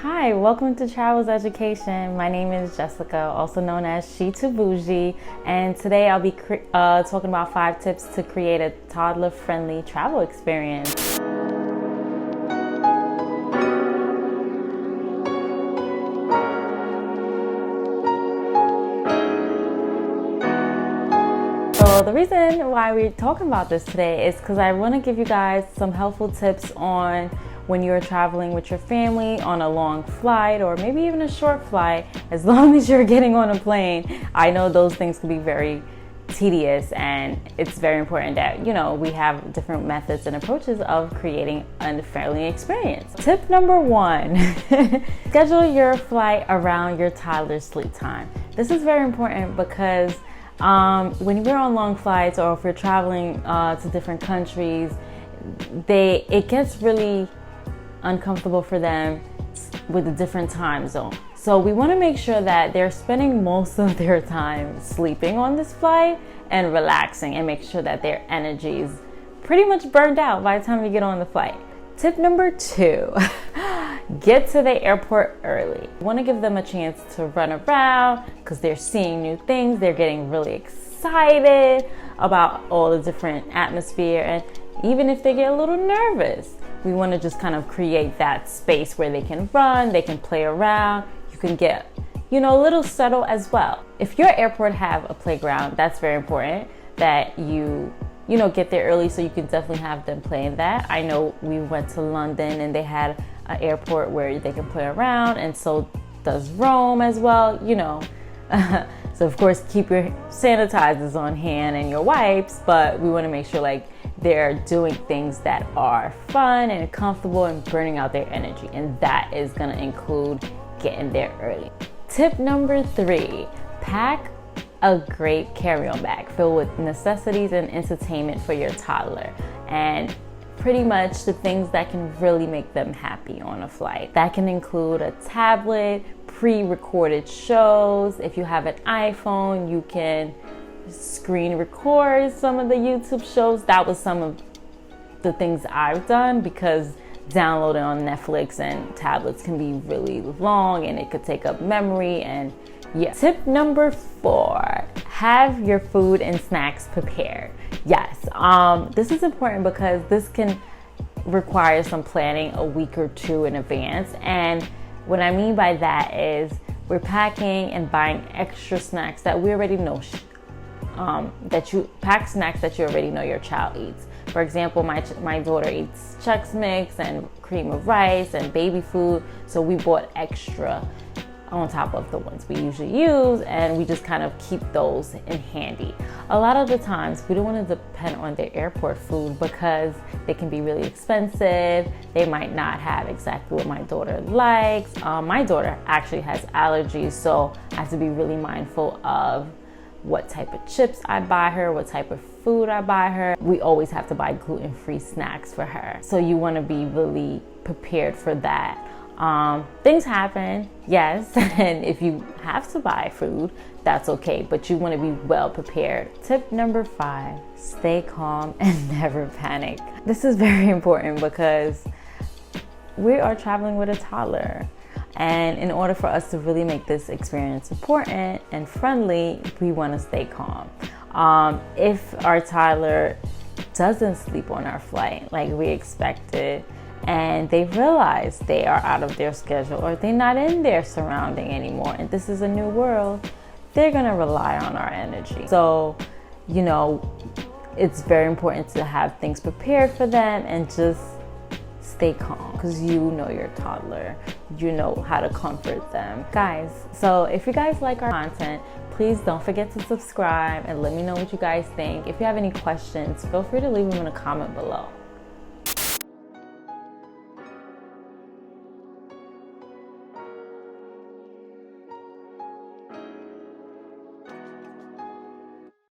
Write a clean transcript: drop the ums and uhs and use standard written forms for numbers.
Hi, welcome to Travels Education. My name is Jessica, also known as She to Bougie, and today I'll be talking about 5 tips to create a toddler-friendly travel experience. So the reason why we're talking about this today is because I want to give you guys some helpful tips on when you're traveling with your family on a long flight or maybe even a short flight. As long as you're getting on a plane, I know those things can be very tedious, and it's very important that we have different methods and approaches of creating a friendly experience. Tip number 1, schedule your flight around your toddler's sleep time. This is very important because when we're on long flights or if we're traveling to different countries, it gets really uncomfortable for them with a different time zone. So we want to make sure that they're spending most of their time sleeping on this flight and relaxing, and make sure that their energy is pretty much burned out by the time we get on the flight. Tip number 2, get to the airport early. You want to give them a chance to run around because they're seeing new things. They're getting really excited about all the different atmosphere, and even if they get a little nervous, we want to just kind of create that space where they can run, they can play around. You can get, a little settled as well. If your airport have a playground, that's very important that you get there early, so you can definitely have them play in that. I know we went to London and they had an airport where they can play around, and so does Rome as well, So of course, keep your sanitizers on hand and your wipes, but we want to make sure they're doing things that are fun and comfortable and burning out their energy, and that is going to include getting there early. Tip number 3, pack a great carry-on bag filled with necessities and entertainment for your toddler, and pretty much the things that can really make them happy on a flight. That can include a tablet, pre-recorded shows. If you have an iPhone, you can screen record some of the YouTube shows. That was some of the things I've done, because downloading on Netflix and tablets can be really long and it could take up memory. And yeah. Tip number 4, have your food and snacks prepared. Yes, this is important because this can require some planning a week or 2 in advance. And what I mean by that is we're packing and buying extra snacks that we already know, pack snacks that you already know your child eats. For example, my daughter eats Chex Mix and cream of rice and baby food, so we bought extra on top of the ones we usually use, and we just kind of keep those in handy. A lot of the times we don't want to depend on their airport food because they can be really expensive. They might not have exactly what my daughter likes. My daughter actually has allergies, so I have to be really mindful of what type of chips I buy her, what type of food I buy her. We always have to buy gluten-free snacks for her, so you want to be really prepared for that. Things happen, yes, and if you have to buy food, that's okay, but you want to be well prepared. Tip number 5, stay calm and never panic. This is very important because we are traveling with a toddler, and in order for us to really make this experience important and friendly, we want to stay calm. If our toddler doesn't sleep on our flight like we expected, and they realize they are out of their schedule or they're not in their surrounding anymore, and this is a new world, they're gonna rely on our energy. So, it's very important to have things prepared for them and just stay calm, because you know your toddler, you know how to comfort them. Guys, so if you guys like our content, please don't forget to subscribe and let me know what you guys think. If you have any questions, feel free to leave them in a comment below.